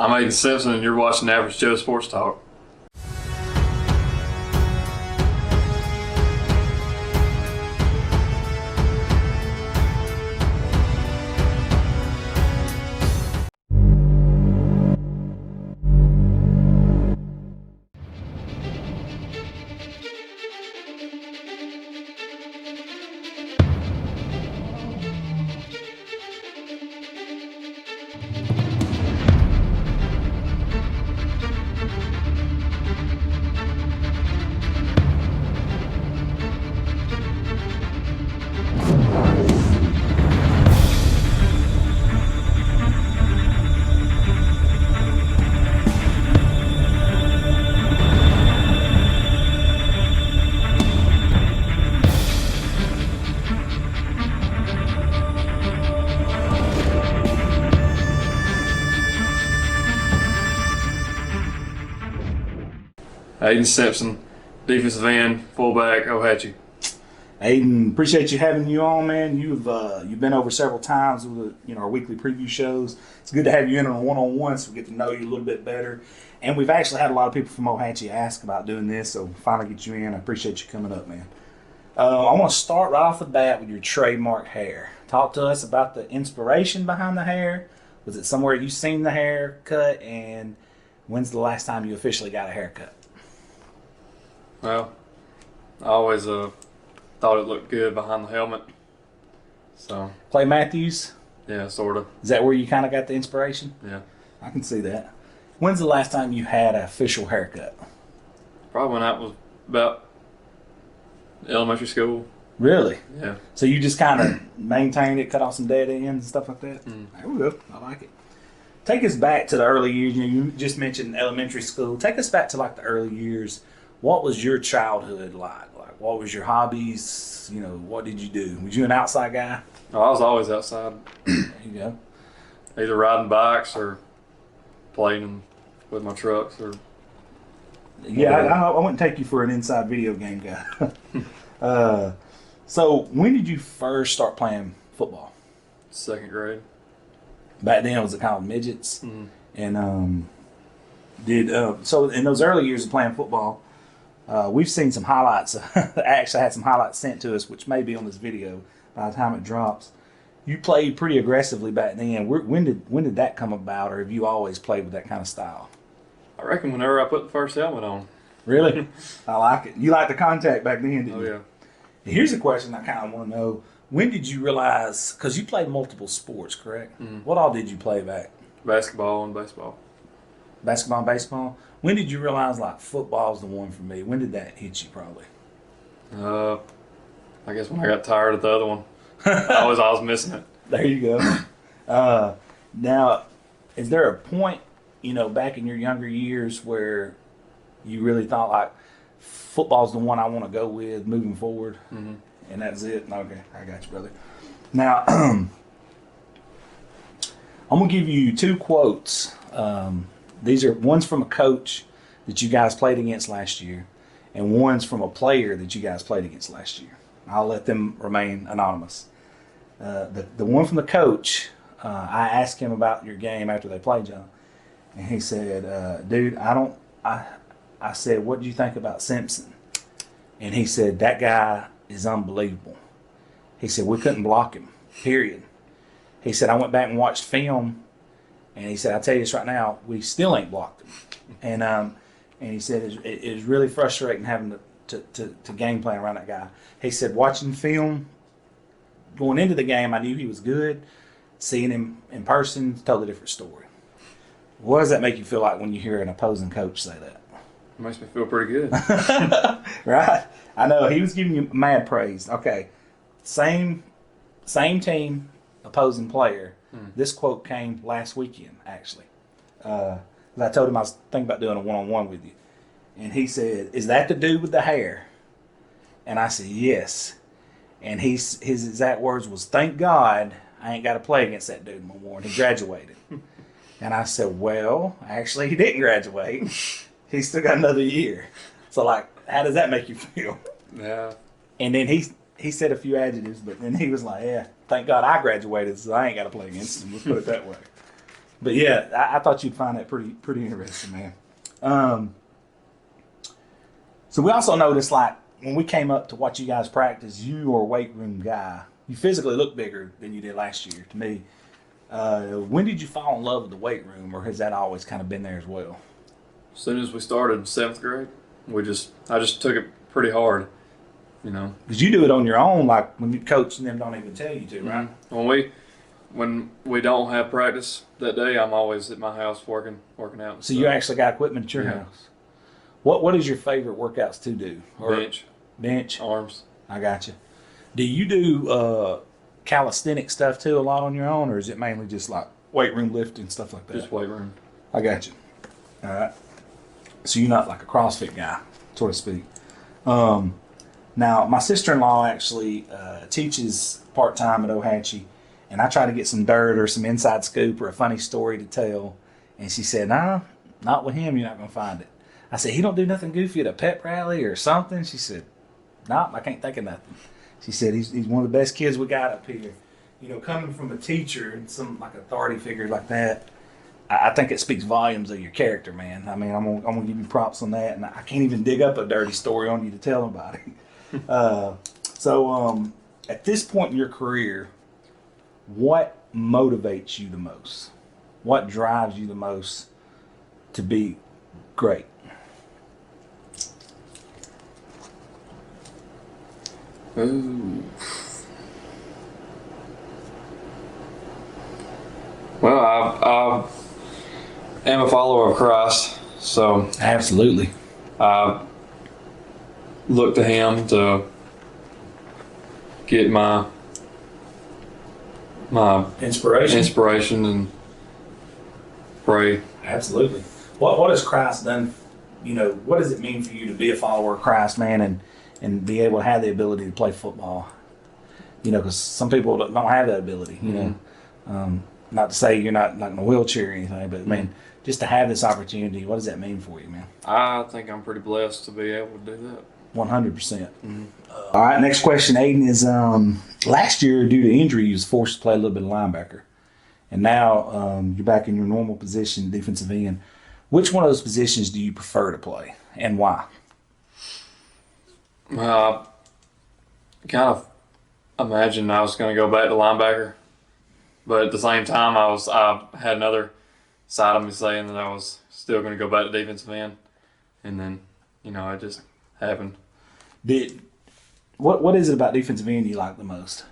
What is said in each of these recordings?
I'm Aiden Simpson, and you're watching Average Joe Sports Talk. Aiden Simpson, defensive end, fullback, Ohatchee. Aiden, appreciate you having you on, man. You've been over several times with our weekly preview shows. It's good to have you in on a one-on-one so we get to know you a little bit better. And we've actually had a lot of people from Ohatchee ask about doing this, so finally get you in. I appreciate you coming up, man. I want to start right off the bat with your trademark hair. Talk to us about the inspiration behind the hair. Was it somewhere you seen the haircut, and when's the last time you officially got a haircut? Well, I always thought it looked good behind the helmet. So Clay Matthews? Yeah, sort of. Is that where you kind of got the inspiration? Yeah. I can see that. When's the last time you had an official haircut? Probably when I was about elementary school. Really? Yeah. So you just kind of maintained it, cut off some dead ends and stuff like that? Mm. There we go. I like it. Take us back to the early years. You just mentioned elementary school. Take us back to like the early years. What was your childhood like? Like, what was your hobbies? What did you do? Was you an outside guy? Oh, I was always outside. There you go. Either riding bikes or playing with my trucks. Yeah, I wouldn't take you for an inside video game guy. So when did you first start playing football? Second grade. Back then, was it kind of midgets? Mm. And so in those early years of playing football, we've seen some highlights. I actually had some highlights sent to us, which may be on this video by the time it drops. You played pretty aggressively back then. When did that come about, or have you always played with that kind of style? I reckon whenever I put the first helmet on. Really? I like it. You liked the contact back then, didn't you? Oh, yeah. Here's a question I kind of want to know. When did you realize, because you played multiple sports, correct? Mm. What all did you play back? Basketball and baseball. Basketball and baseball? When did you realize, like, football's the one for me? When did that hit you, probably? I guess when I got tired of the other one. I was missing it. There you go. Now, is there a point, back in your younger years where you really thought, like, football's the one I want to go with moving forward? Mm-hmm. And that's it? Okay, I got you, brother. Now, I'm going to give you two quotes. One's from a coach that you guys played against last year, and one's from a player that you guys played against last year. I'll let them remain anonymous. The one from the coach, I asked him about your game after they played y'all, and he said, dude, I said, what did you think about Simpson? And he said, that guy is unbelievable. He said, we couldn't block him, period. He said, I went back and watched film, and he said, I'll tell you this right now, we still ain't blocked him. And he said, it was really frustrating having to game plan around that guy. He said, watching film, going into the game, I knew he was good. Seeing him in person, totally different story. What does that make you feel like when you hear an opposing coach say that? It makes me feel pretty good. Right? I know. He was giving you mad praise. Okay. Same team, opposing player. This quote came last weekend, actually. I told him I was thinking about doing a one-on-one with you. And he said, is that the dude with the hair? And I said, yes. And his exact words was, thank God I ain't got to play against that dude no more. And he graduated. And I said, well, actually, he didn't graduate. He's still got another year. So, like, how does that make you feel? Yeah. And then he said a few adjectives, but then he was like, yeah, thank God I graduated, so I ain't got to play against him. Let's put it that way. But yeah, I thought you'd find that pretty interesting, man. So we also noticed, like, when we came up to watch you guys practice, you are a weight room guy. You physically look bigger than you did last year to me. When did you fall in love with the weight room, or has that always kind of been there as well? As soon as we started in 7th grade, I just took it pretty hard, you know. Because you do it on your own, like when you coach and them don't even tell you to, right? When we don't have practice that day, I'm always at my house working out. So you actually got equipment at your house. What is your favorite workouts to do? Bench, arms. I got you. Do you do calisthenic stuff too a lot on your own, or is it mainly just like weight room lifting stuff like that? Just weight room. I got you. All right. So you're not like a CrossFit guy, so to speak. Now, my sister-in-law actually teaches part-time at Ohatchee, and I try to get some dirt or some inside scoop or a funny story to tell, and she said, "Nah, not with him. You're not gonna find it." I said, "He don't do nothing goofy at a pep rally or something?" She said, "Nah, I can't think of nothing." She said, he's one of the best kids we got up here. You know, coming from a teacher and some like authority figure like that, I think it speaks volumes of your character, man. I mean, I'm gonna give you props on that, and I can't even dig up a dirty story on you to tell nobody. So at this point in your career, what motivates you the most? What drives you the most to be great? Ooh. Well, I am a follower of Christ, so Absolutely. I look to Him to get my inspiration and pray. Absolutely. What has Christ done? You know, what does it mean for you to be a follower of Christ, man, and be able to have the ability to play football? You know, because some people don't have that ability. You know, not to say you're not in a wheelchair or anything, but man, just to have this opportunity, what does that mean for you, man? I think I'm pretty blessed to be able to do that. 100%. All right, next question, Aiden, is last year, due to injury, you was forced to play a little bit of linebacker. And now you're back in your normal position, defensive end. Which one of those positions do you prefer to play, and why? I kind of imagined I was going to go back to linebacker, but at the same time, I had another side of me saying that I was still going to go back to defensive end, and then it just happened. What is it about defensive end you like the most?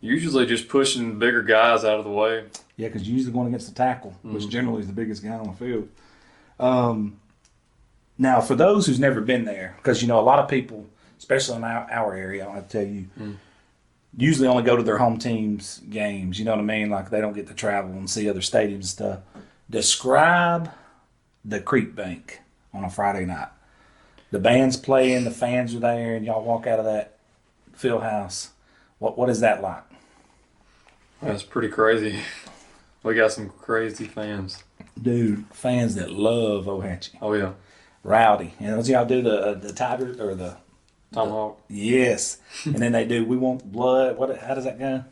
Usually just pushing bigger guys out of the way. Yeah, because you're usually going against the tackle, which generally is the biggest guy on the field. Now, for those who's never been there, because a lot of people, especially in our area, I have to tell you, usually only go to their home team's games. You know what I mean? Like they don't get to travel and see other stadiums and stuff. Describe the Creek Bank on a Friday night. The band's playing, the fans are there, and y'all walk out of that field house. What is that like? That's pretty crazy. We got some crazy fans. Dude, fans that love Ohatchee. Oh, yeah. Rowdy. And those y'all do the Tiger or the Tomahawk. Yes. And then they do, we want blood. How does that go?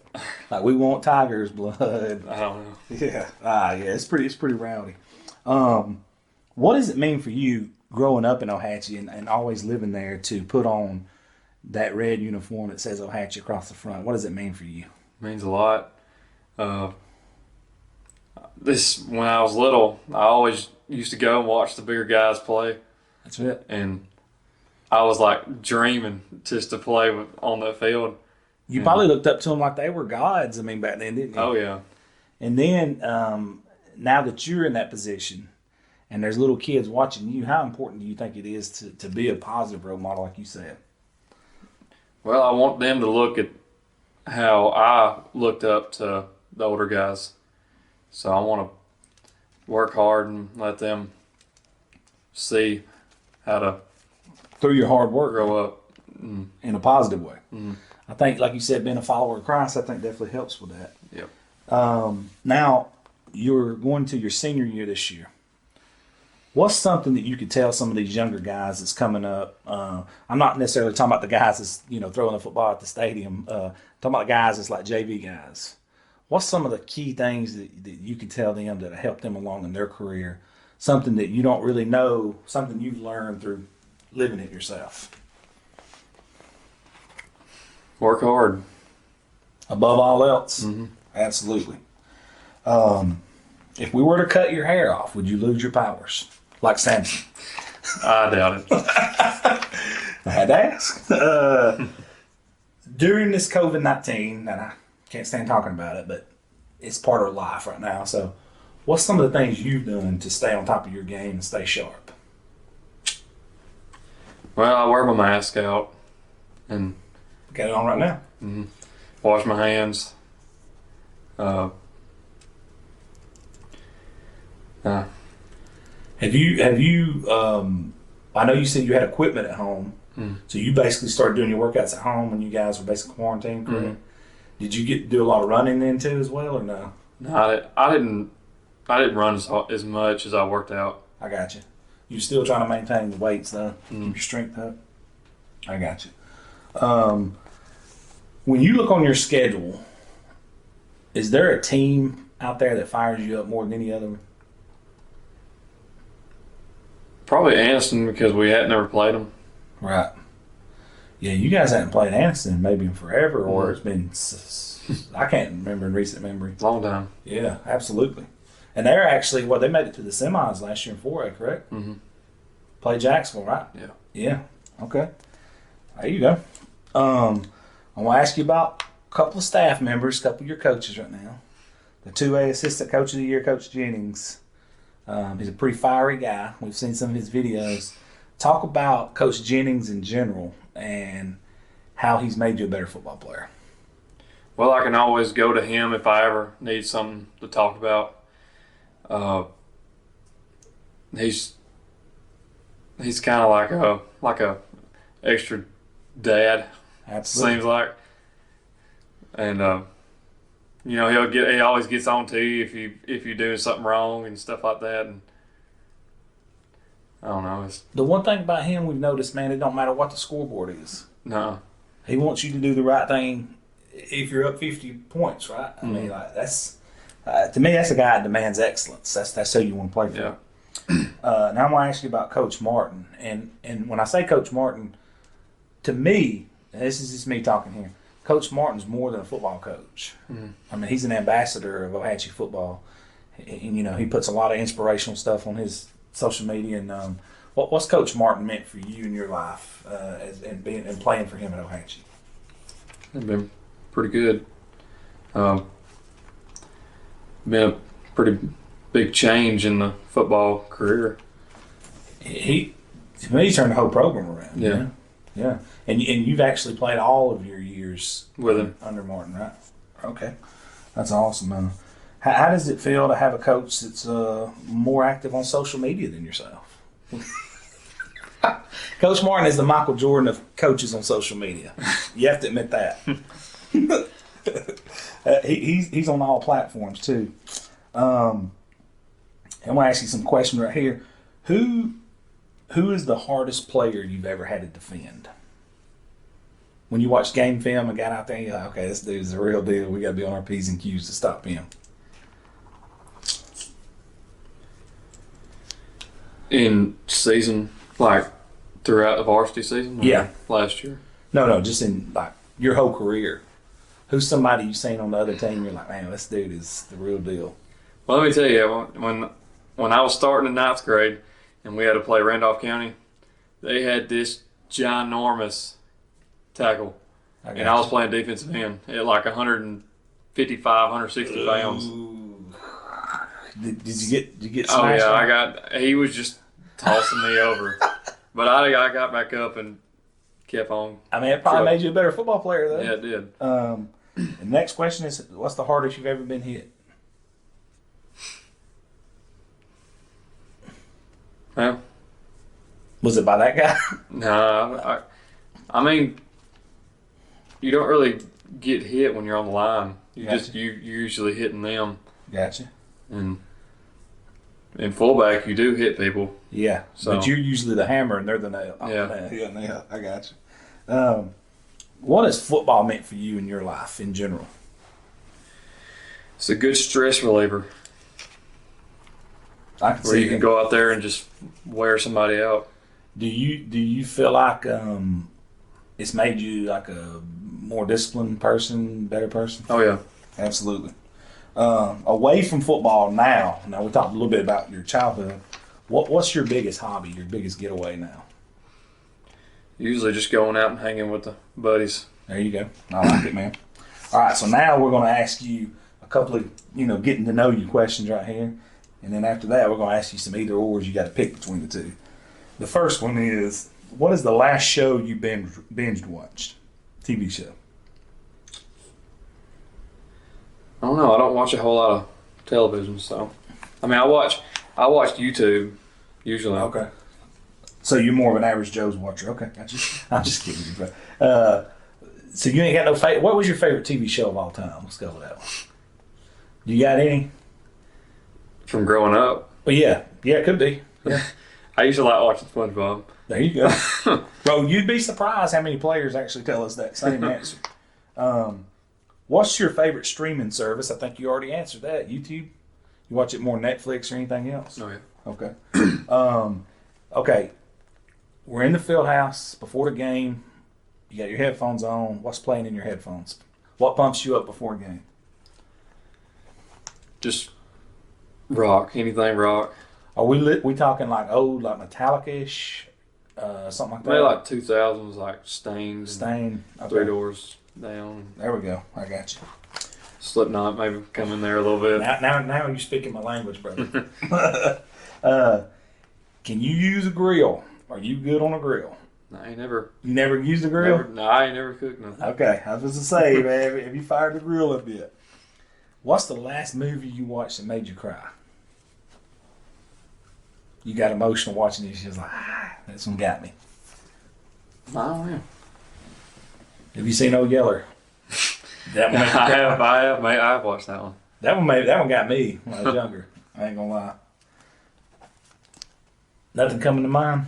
Like, we want Tiger's blood. I don't know. Yeah. Yeah, it's pretty rowdy. What does it mean for you growing up in Ohatchee and always living there to put on that red uniform that says Ohatchee across the front? What does it mean for you? It means a lot. When I was little, I always used to go and watch the bigger guys play. That's it. And I was like dreaming just to play on that field. You probably looked up to them like they were gods, back then, didn't you? Oh, yeah. And then now that you're in that position and there's little kids watching you, how important do you think it is to be a positive role model like you said? Well, I want them to look at how I looked up to the older guys. So I want to work hard and let them see how to through your hard work grow up in a positive way. I think, like you said, being a follower of Christ, I think definitely helps with that. Yep. Now, you're going to your senior year this year. What's something that you could tell some of these younger guys that's coming up? I'm not necessarily talking about the guys that's throwing the football at the stadium. Talking about guys that's like JV guys. what's some of the key things that you can tell them that help them along in their career? Something that you don't really know, something you've learned through living it yourself. Work hard. Above all else, Mm-hmm. absolutely. If we were to cut your hair off, would you lose your powers like Samson? I doubt it. I had to ask. During this COVID-19, and I can't stand talking about it, but it's part of life right now. So, what's some of the things you've done to stay on top of your game and stay sharp? Well, I wear my mask out and Got it on right now. mm-hmm. Wash my hands. Have you? I know you said you had equipment at home, so you basically started doing your workouts at home when you guys were basically quarantined, correct? Mm-hmm. Did you do a lot of running then too, as well, or no? No, I didn't run as much as I worked out. I got you. You still trying to maintain the weights though, Mm-hmm. keep your strength up. I got you. When you look on your schedule, is there a team out there that fires you up more than any other? Probably Aniston because we had never played them. Right. Yeah, you guys haven't played Aniston maybe in forever, or it's been, I can't remember in recent memory. Long time. Yeah, absolutely. And they're actually, they made it to the semis last year in 4A, correct? Mm-hmm. Played Jacksonville, right? Yeah. Yeah. Okay. There you go. I want to ask you about a couple of staff members, a couple of your coaches right now. The 2A Assistant Coach of the Year, Coach Jennings. He's a pretty fiery guy. We've seen some of his videos. Talk about Coach Jennings in general and how he's made you a better football player. Well, I can always go to him if I ever need something to talk about. He's kind of like a extra dad. Absolutely. Seems like, and you know he always gets on to you if you're doing something wrong and stuff like that. And I don't know. The one thing about him we've noticed, man, it don't matter what the scoreboard is. No. He wants you to do the right thing if you're up 50 points, right? I mean, like that's to me, that's a guy that demands excellence. That's who you want to play for. Yeah. Now I'm going to ask you about Coach Martin, and when I say Coach Martin, to me, and this is just me talking here, Coach Martin's more than a football coach. Mm-hmm. I mean, he's an ambassador of Ohatchee football, and you know he puts a lot of inspirational stuff on his social media. And what's Coach Martin meant for you in your life, and playing for him at Ohatchee? It's been pretty good. Been a pretty big change in the football career. He to me, he turned the whole program around. Yeah. You know? Yeah. And you've actually played all of your years With him. under Martin, right? Okay. That's awesome, man. How does it feel to have a coach that's more active on social media than yourself? Coach Martin is the Michael Jordan of coaches on social media. You have to admit that. He's on all platforms too. I'm gonna ask you some questions right here. Who is the hardest player you've ever had to defend? When you watch game film and got out there, you're like, okay, this dude's the real deal. We got to be on our P's and Q's to stop him. In season, like throughout the varsity season? Or Yeah. Last year? No, just in like your whole career. Who's somebody you've seen on the other team? You're like, man, this dude is the real deal. Well, let me tell you, when I was starting in ninth grade and we had to play Randolph County, they had this ginormous tackle. And I was playing defensive end at like 155, 160 pounds. Did you get Oh, smashed? yeah, he was just tossing me over. But I got back up and kept on. I mean, it probably made you a better football player, though. Yeah, it did. The next question is, what's the hardest you've ever been hit? Well, Was it by that guy? no, I mean, you don't really get hit when you're on the line. You're usually hitting them. Gotcha. And in fullback, you do hit people. Yeah, So- but you're usually the hammer and they're the nail. Oh, Yeah. man. Yeah, nail. I got you. What has football meant for you in your life in general? It's a good stress reliever I can where see you can that. go out there and just wear somebody out. Do you feel like it's made you like a more disciplined person, better person? Oh yeah. Absolutely. Away from football now we talked a little bit about your childhood. What's your biggest hobby, your biggest getaway now? Usually just going out and hanging with the buddies. There you go. I like it, man. All right, so now we're going to ask you a couple of, getting to know you questions right here. And then after that, we're going to ask you some either ors. You got to pick between the two. The first one is, what is the last show you binged watched? TV show. I don't know. I don't watch a whole lot of television, so I mean, I watch YouTube usually. Okay. So you're more of an average Joe's watcher. Okay, gotcha. I'm just kidding you, bro. So you ain't got no favorite. What was your favorite TV show of all time? Let's go with that one. You got any? From growing up, Well, yeah, it could be. Yeah. I used to like watching SpongeBob. There you go. Bro, you'd be surprised how many players actually tell us that same answer. What's your favorite streaming service? I think you already answered that. YouTube? You watch it more Netflix or anything else? Oh yeah. Okay. Okay. We're in the field house before the game. You got your headphones on. What's playing in your headphones? What pumps you up before a game? Just rock, anything rock. Are we talking like old, like Metallica-ish, something like that? Maybe like 2000s, like Stained, Stain. Okay. Three Doors Down, There we go. I got you. Slipknot maybe come in there a little bit. Now you're speaking my language, brother. Can you use a grill? Are you good on a grill? No, I ain't never. You never used a grill? I ain't never cooked nothing. Okay, I was going to say, man, have you fired the grill a bit? What's the last movie you watched that made you cry? You got emotional watching this. You're just like, this one got me. I don't know. Have you seen Old Yeller? That one made you cry? I have watched that one. That one got me when I was younger. I ain't gonna lie. Nothing coming to mind?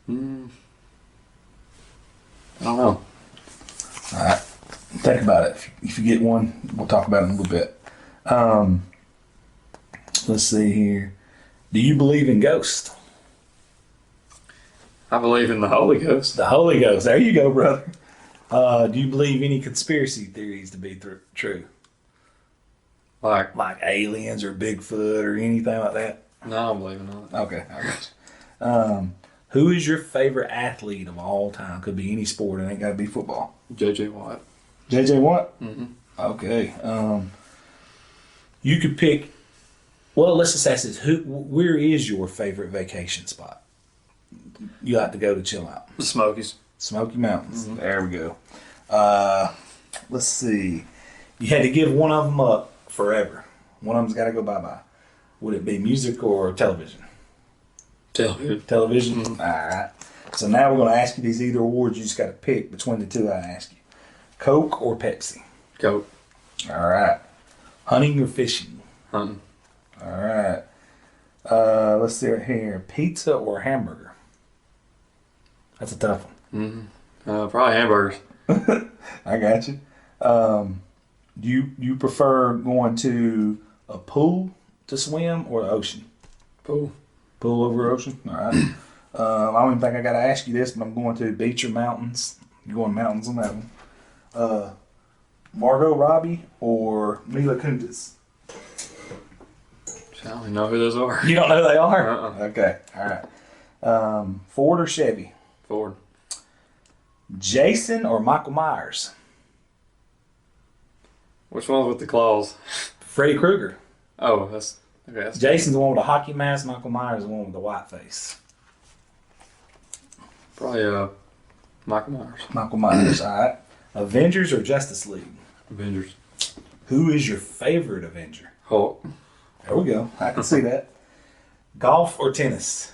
I don't know. All right. Think about it. If you get one, we'll talk about it in a little bit. Let's see here. Do you believe in ghosts? I believe in the Holy Ghost. The Holy Ghost. There you go, brother. Do you believe any conspiracy theories to be true? Like aliens or Bigfoot or anything like that? No, I don't believe in all that. Okay, I got you. Who is your favorite athlete of all time? Could be any sport. It ain't got to be football. J.J. Watt. J.J. Watt? Mm-hmm. Okay. You could pick. Well, let's just ask this: where is your favorite vacation spot? You like to go to chill out? The Smokies. Smoky Mountains. Mm-hmm. There we go. Let's see. You had to give one of them up forever. One of them's got to go bye-bye. Would it be music or television? Television. Mm-hmm. All right. So now we're going to ask you these either awards. You just got to pick between the two I ask you: Coke or Pepsi. Coke. All right. Hunting or fishing. Hunting. All right. Let's see right here. Pizza or hamburger? That's a tough one. Mm-hmm. Probably hamburgers. I got you. Do you prefer going to a pool to swim or the ocean? Pool. Pool over ocean? All right. I don't even think I got to ask you this, but I'm going to beach or mountains. You're going mountains on that one. Margot Robbie or Mila Kunis? I don't even know who those are. You don't know who they are? Uh-uh. Okay. All right. Ford or Chevy? Ford. Jason or Michael Myers? Which one's with the claws? Freddy Krueger. Oh, that's okay. That's Jason's the one with the hockey mask. Michael Myers is the one with the white face. probably Michael Myers. Michael Myers. All right. Avengers or Justice League? Avengers. Who is your favorite Avenger? Hulk. There we go. I can see that. Golf or tennis?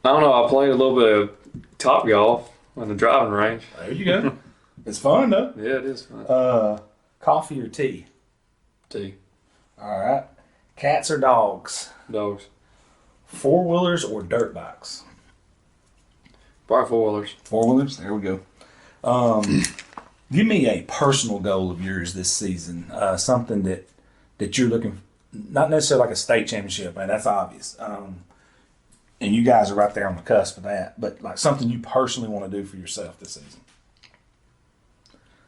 I don't know. I played a little bit of Top Golf on the driving range. There you go. It's fun though. Yeah, it is fun. Coffee or tea? Tea. All right. Cats or dogs? Dogs. Four-wheelers or dirt bikes? Probably four-wheelers. Four-wheelers. There we go. Give me a personal goal of yours this season. Something that you're looking, not necessarily like a state championship, man. That's obvious. And you guys are right there on the cusp of that. But like something you personally want to do for yourself this season.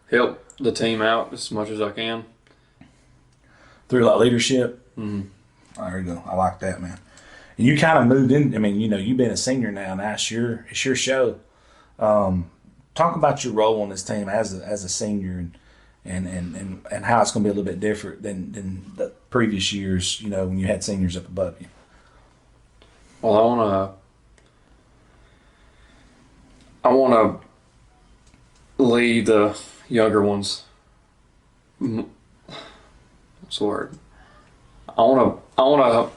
Help the team out as much as I can. Through like leadership. Mm-hmm. Oh, there you go. I like that, man. And you kind of moved in. I mean, you've been a senior now. Now it's your show. Talk about your role on this team as a senior and how it's going to be a little bit different than the previous years. When you had seniors up above you. Well, I want to lead the younger ones. What's the word? I want to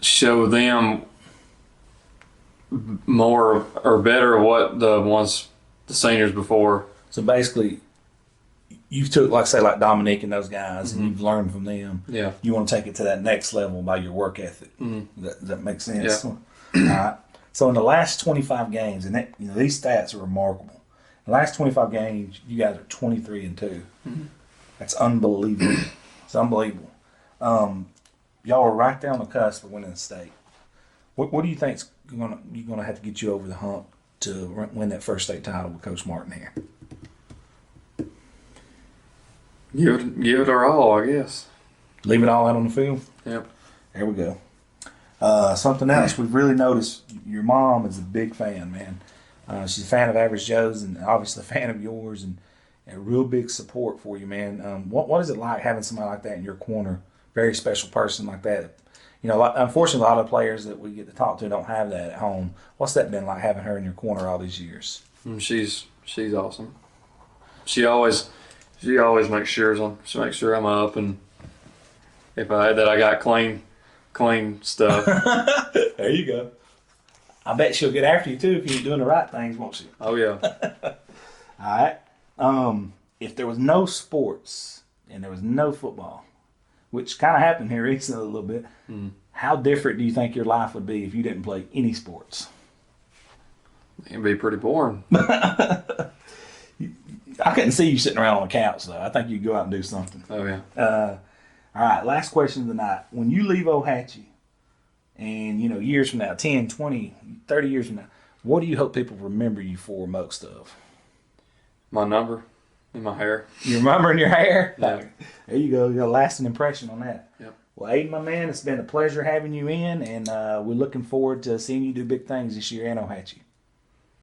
show them more or better what the seniors before. So basically, you took like Dominique and those guys, and you've learned from them. Yeah. You want to take it to that next level by your work ethic. Mm-hmm. That makes sense. Yeah. All right. So in the last 25 games, and these stats are remarkable. In the last 25 games, you guys are 23-2. Mm-hmm. That's unbelievable. It's unbelievable. Y'all are right there on the cusp of winning the state. What do you think's gonna have to get you over the hump to win that first state title with Coach Martin here? Give it our all, I guess. Leave it all out on the field? Yep. There we go. Something else we've really noticed, your mom is a big fan, man. She's a fan of Average Joe's and obviously a fan of yours and a real big support for you, man. What is it like having somebody like that in your corner, very special person like that? Unfortunately, a lot of players that we get to talk to don't have that at home. What's that been like having her in your corner all these years? She's awesome. She always makes sure I'm up, and if I got clean stuff. There you go. I bet she'll get after you too if you're doing the right things, won't she? Oh yeah. All right. If there was no sports and there was no football, which kind of happened here recently a little bit, how different do you think your life would be if you didn't play any sports? It'd be pretty boring. I couldn't see you sitting around on the couch, though. I think you'd go out and do something. Oh yeah. All right, last question of the night. When you leave Ohatchee, and years from now, 10, 20, 30 years from now, what do you hope people remember you for most of? My number and my hair. You remember in your hair? Yeah. There you go. You got a lasting impression on that. Yep. Well, Aiden, my man, it's been a pleasure having you in, and we're looking forward to seeing you do big things this year in Ohatchee.